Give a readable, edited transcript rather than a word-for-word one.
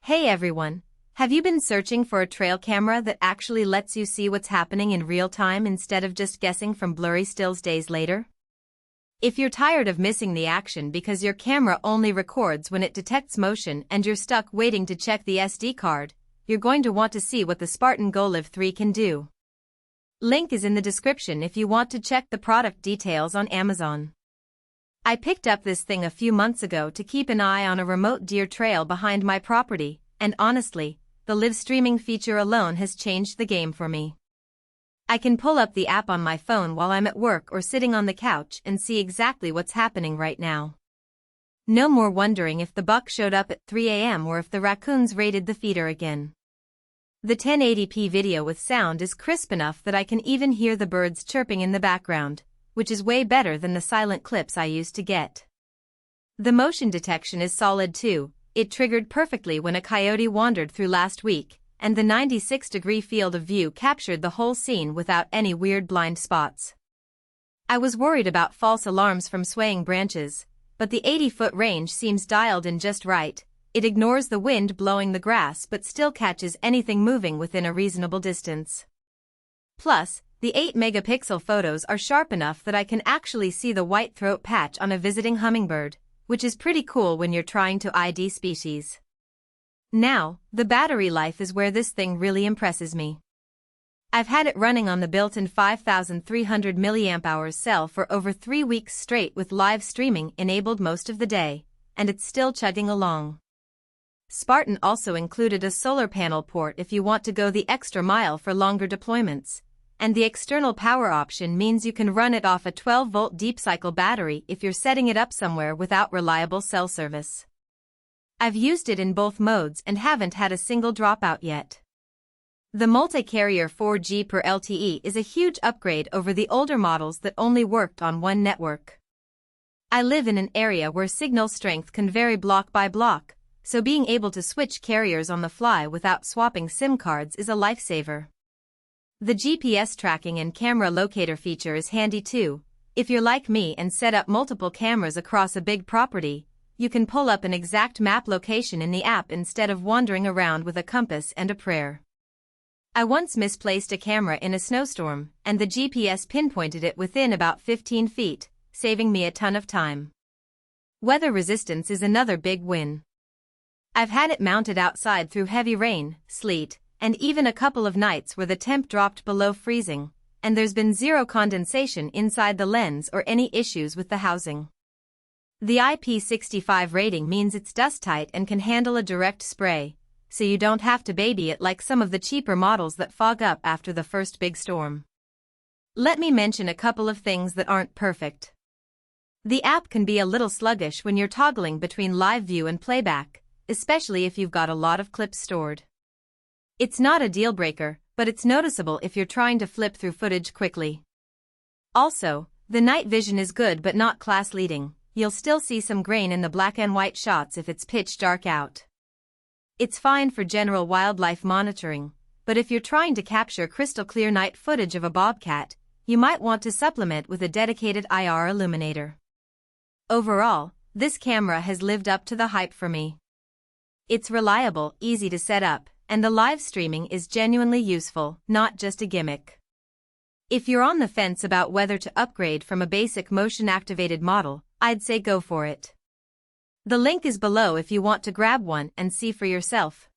Hey everyone, have you been searching for a trail camera that actually lets you see what's happening in real time instead of just guessing from blurry stills days later? If you're tired of missing the action because your camera only records when it detects motion and you're stuck waiting to check the SD card, you're going to want to see what the Spartan GoLive3 can do. Link is in the description if you want to check the product details on Amazon. I picked up this thing a few months ago to keep an eye on a remote deer trail behind my property, and honestly, the live streaming feature alone has changed the game for me. I can pull up the app on my phone while I'm at work or sitting on the couch and see exactly what's happening right now. No more wondering if the buck showed up at 3 a.m. or if the raccoons raided the feeder again. The 1080p video with sound is crisp enough that I can even hear the birds chirping in the background, which is way better than the silent clips I used to get. The motion detection is solid too. It triggered perfectly when a coyote wandered through last week, and the 96-degree field of view captured the whole scene without any weird blind spots. I was worried about false alarms from swaying branches, but the 80-foot range seems dialed in just right. It ignores the wind blowing the grass but still catches anything moving within a reasonable distance. Plus, the 8-megapixel photos are sharp enough that I can actually see the white throat patch on a visiting hummingbird, which is pretty cool when you're trying to ID species. Now, the battery life is where this thing really impresses me. I've had it running on the built-in 5300 mAh cell for over 3 weeks straight with live streaming enabled most of the day, and it's still chugging along. Spartan also included a solar panel port if you want to go the extra mile for longer deployments, and the external power option means you can run it off a 12-volt deep-cycle battery if you're setting it up somewhere without reliable cell service. I've used it in both modes and haven't had a single dropout yet. The Multi-Carrier 4G per LTE is a huge upgrade over the older models that only worked on one network. I live in an area where signal strength can vary block by block, so being able to switch carriers on the fly without swapping SIM cards is a lifesaver. The GPS tracking and camera locator feature is handy too. If you're like me and set up multiple cameras across a big property, you can pull up an exact map location in the app instead of wandering around with a compass and a prayer. I once misplaced a camera in a snowstorm, and the GPS pinpointed it within about 15 feet, saving me a ton of time. Weather resistance is another big win. I've had it mounted outside through heavy rain, sleet, and even a couple of nights where the temp dropped below freezing, and there's been zero condensation inside the lens or any issues with the housing. The IP65 rating means it's dust-tight and can handle a direct spray, so you don't have to baby it like some of the cheaper models that fog up after the first big storm. Let me mention a couple of things that aren't perfect. The app can be a little sluggish when you're toggling between live view and playback, especially if you've got a lot of clips stored. It's not a deal breaker, but it's noticeable if you're trying to flip through footage quickly. Also, the night vision is good but not class-leading. You'll still see some grain in the black and white shots if it's pitch dark out. It's fine for general wildlife monitoring, but if you're trying to capture crystal clear night footage of a bobcat, you might want to supplement with a dedicated IR illuminator. Overall, this camera has lived up to the hype for me. It's reliable, easy to set up, and the live streaming is genuinely useful, not just a gimmick. If you're on the fence about whether to upgrade from a basic motion-activated model, I'd say go for it. The link is below if you want to grab one and see for yourself.